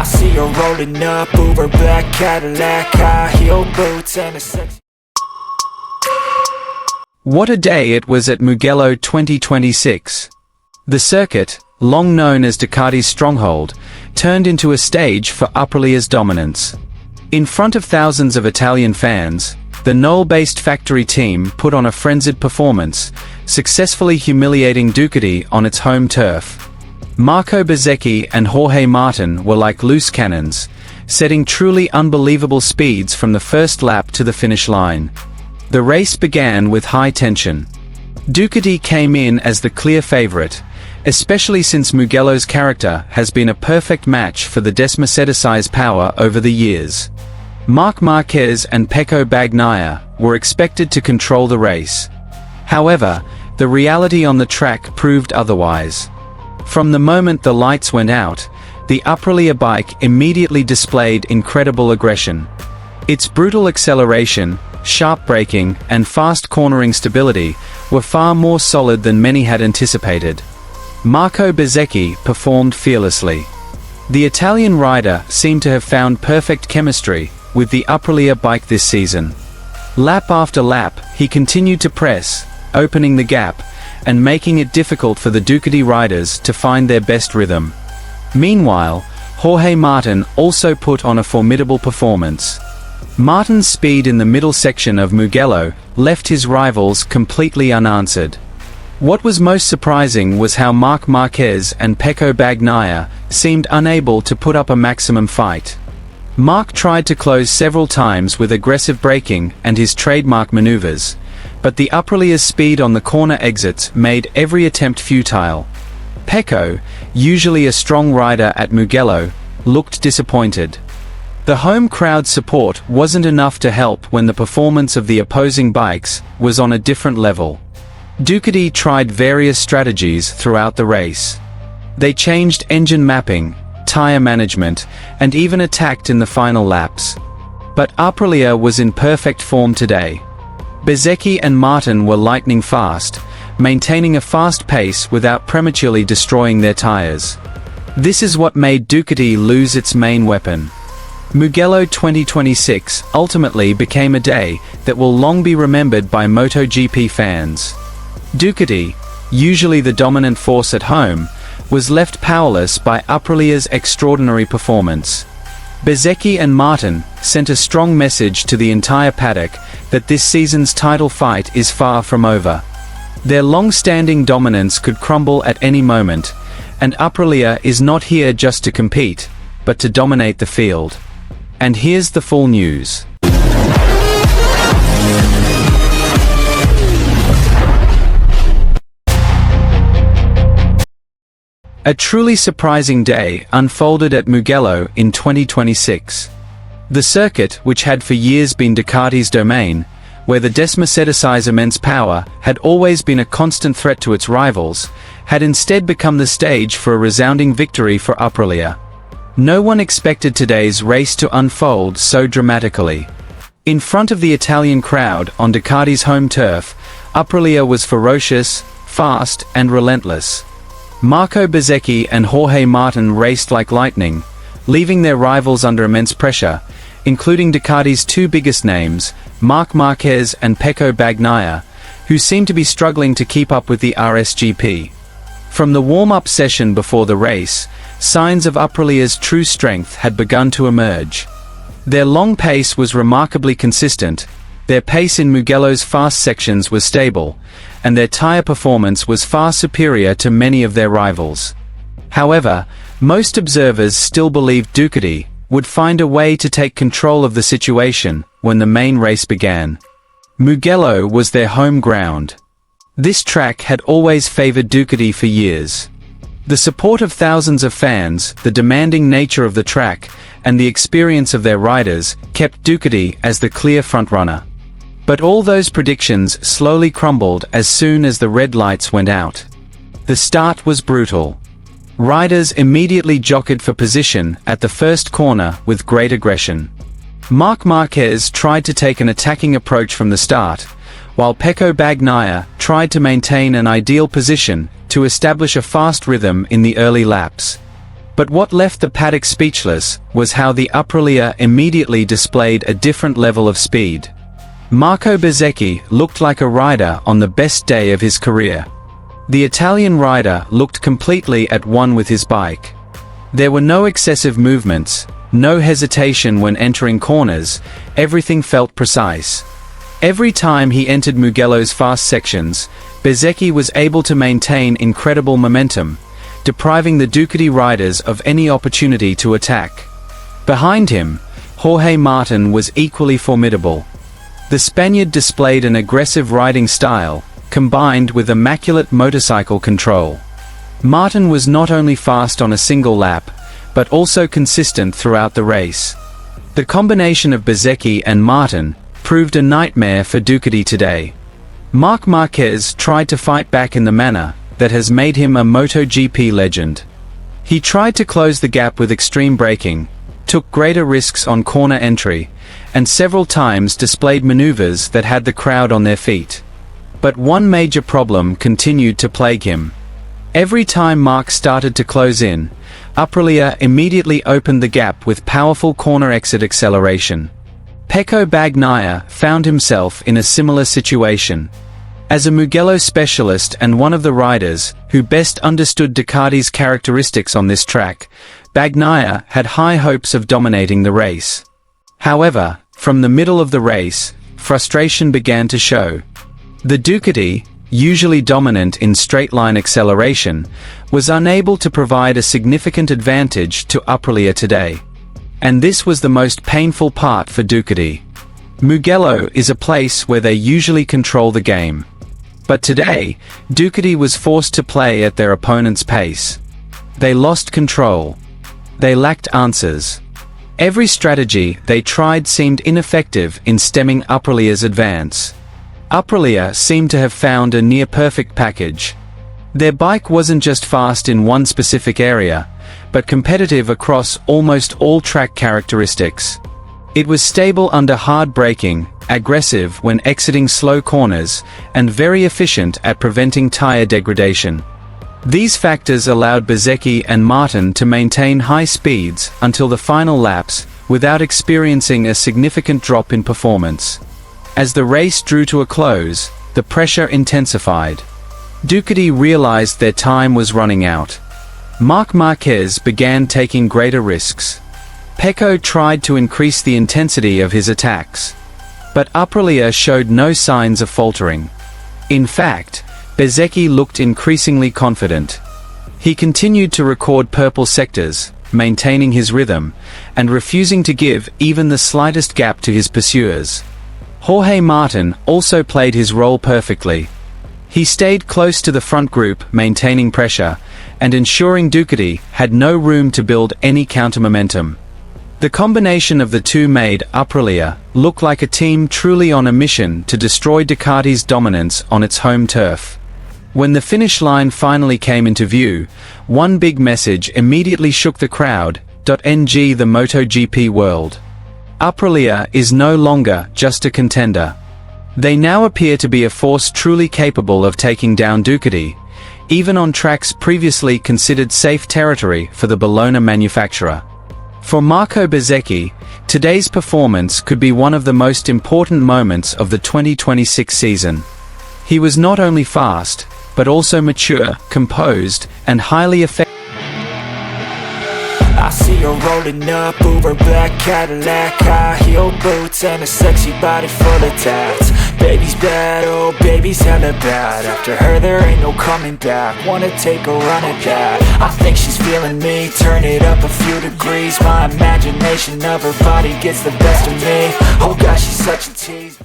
see her rolling up, Uber black Cadillac, high heel boots and a sexy... What a day it was at Mugello 2026. The circuit, long known as Ducati's stronghold, turned into a stage for Aprilia's dominance. In front of thousands of Italian fans, the Knoll-based factory team put on a frenzied performance, successfully humiliating Ducati on its home turf. Marco Bezzecchi and Jorge Martin were like loose cannons, setting truly unbelievable speeds from the first lap to the finish line. The race began with high tension. Ducati came in as the clear favorite, especially since Mugello's character has been a perfect match for the Mercedes's power over the years. Marc Marquez and Pecco Bagnaia were expected to control the race. However, the reality on the track proved otherwise. From the moment the lights went out, the Aprilia bike immediately displayed incredible aggression. Its brutal acceleration, sharp braking, and fast cornering stability were far more solid than many had anticipated. Marco Bezzecchi performed fearlessly. The Italian rider seemed to have found perfect chemistry with the Aprilia bike this season. Lap after lap, he continued to press, opening the gap, and making it difficult for the Ducati riders to find their best rhythm. Meanwhile, Jorge Martin also put on a formidable performance. Martin's speed in the middle section of Mugello left his rivals completely unanswered. What was most surprising was how Marc Marquez and Pecco Bagnaia seemed unable to put up a maximum fight. Marc tried to close several times with aggressive braking and his trademark maneuvers, but the Aprilia's speed on the corner exits made every attempt futile. Pecco, usually a strong rider at Mugello, looked disappointed. The home crowd support wasn't enough to help when the performance of the opposing bikes was on a different level. Ducati tried various strategies throughout the race. They changed engine mapping, tire management, and even attacked in the final laps. But Aprilia was in perfect form today. Bezzecchi and Martin were lightning fast, maintaining a fast pace without prematurely destroying their tires. This is what made Ducati lose its main weapon. Mugello 2026 ultimately became a day that will long be remembered by Motogp fans. Ducati, usually the dominant force at home, was left powerless by Aprilia's extraordinary performance. Bezzecchi and Martin sent a strong message to the entire paddock that this season's title fight is far from over. Their long-standing dominance could crumble at any moment, and Aprilia is not here just to compete, but to dominate the field. And here's the full news. A truly surprising day unfolded at Mugello in 2026. The circuit, which had for years been Ducati's domain, where the Mercedes's immense power had always been a constant threat to its rivals, had instead become the stage for a resounding victory for Aprilia. No one expected today's race to unfold so dramatically. In front of the Italian crowd on Ducati's home turf, Aprilia was ferocious, fast, and relentless. Marco Bezzecchi and Jorge Martin raced like lightning, leaving their rivals under immense pressure, including Ducati's two biggest names, Marc Marquez and Pecco Bagnaia, who seemed to be struggling to keep up with the RSGP. From the warm-up session before the race, signs of Aprilia's true strength had begun to emerge. Their long pace was remarkably consistent, their pace in Mugello's fast sections was stable, and their tire performance was far superior to many of their rivals. However, most observers still believed Ducati would find a way to take control of the situation when the main race began. Mugello was their home ground. This track had always favored Ducati for years. The support of thousands of fans, the demanding nature of the track, and the experience of their riders kept Ducati as the clear frontrunner. But all those predictions slowly crumbled as soon as the red lights went out. The start was brutal. Riders immediately jockeyed for position at the first corner with great aggression. Marc Marquez tried to take an attacking approach from the start, while Pecco Bagnaia tried to maintain an ideal position to establish a fast rhythm in the early laps. But what left the paddock speechless was how the Aprilia immediately displayed a different level of speed. Marco Bezzecchi looked like a rider on the best day of his career. The Italian rider looked completely at one with his bike. There were no excessive movements, no hesitation when entering corners, everything felt precise. Every time he entered Mugello's fast sections, Bezzecchi was able to maintain incredible momentum, depriving the Ducati riders of any opportunity to attack. Behind him, Jorge Martin was equally formidable. The Spaniard displayed an aggressive riding style, combined with immaculate motorcycle control. Martin was not only fast on a single lap, but also consistent throughout the race. The combination of Bezzecchi and Martin proved a nightmare for Ducati today. Marc Marquez tried to fight back in the manner that has made him a Motogp legend. He tried to close the gap with extreme braking, took greater risks on corner entry, and several times displayed maneuvers that had the crowd on their feet. But one major problem continued to plague him. Every time Marc started to close in, Aprilia immediately opened the gap with powerful corner exit acceleration. Pecco Bagnaia found himself in a similar situation. As a Mugello specialist and one of the riders who best understood Ducati's characteristics on this track, Bagnaia had high hopes of dominating the race. However, from the middle of the race, frustration began to show. The Ducati, usually dominant in straight-line acceleration, was unable to provide a significant advantage to Aprilia today. And this was the most painful part for Ducati. Mugello is a place where they usually control the game. But today, Ducati was forced to play at their opponent's pace. They lost control. They lacked answers. Every strategy they tried seemed ineffective in stemming Aprilia's advance. Aprilia seemed to have found a near-perfect package. Their bike wasn't just fast in one specific area, but competitive across almost all track characteristics. It was stable under hard braking, aggressive when exiting slow corners, and very efficient at preventing tire degradation. These factors allowed Bezzecchi and Martin to maintain high speeds until the final laps, without experiencing a significant drop in performance. As the race drew to a close, the pressure intensified. Ducati realized their time was running out. Marc Marquez began taking greater risks. Pecco tried to increase the intensity of his attacks. But Aprilia showed no signs of faltering. In fact, Bezzecchi looked increasingly confident. He continued to record purple sectors, maintaining his rhythm, and refusing to give even the slightest gap to his pursuers. Jorge Martin also played his role perfectly. He stayed close to the front group, maintaining pressure, and ensuring Ducati had no room to build any counter-momentum. The combination of the two made Aprilia look like a team truly on a mission to destroy Ducati's dominance on its home turf. When the finish line finally came into view, one big message immediately shook the crowd, .ng the Motogp world. Aprilia is no longer just a contender. They now appear to be a force truly capable of taking down Ducati, even on tracks previously considered safe territory for the Bologna manufacturer. For Marco Bezzecchi, today's performance could be one of the most important moments of the 2026 season. He was not only fast, but also mature, composed, and highly effective. I see her rolling up, Uber black Cadillac, high heel boots and a sexy body full of tats. Baby's bad, oh baby's hella bad. After her there ain't no coming back. Wanna take a run at that. I think she's feeling me, turn it up a few degrees. My imagination of her body gets the best of me. Oh gosh, she's such a tease.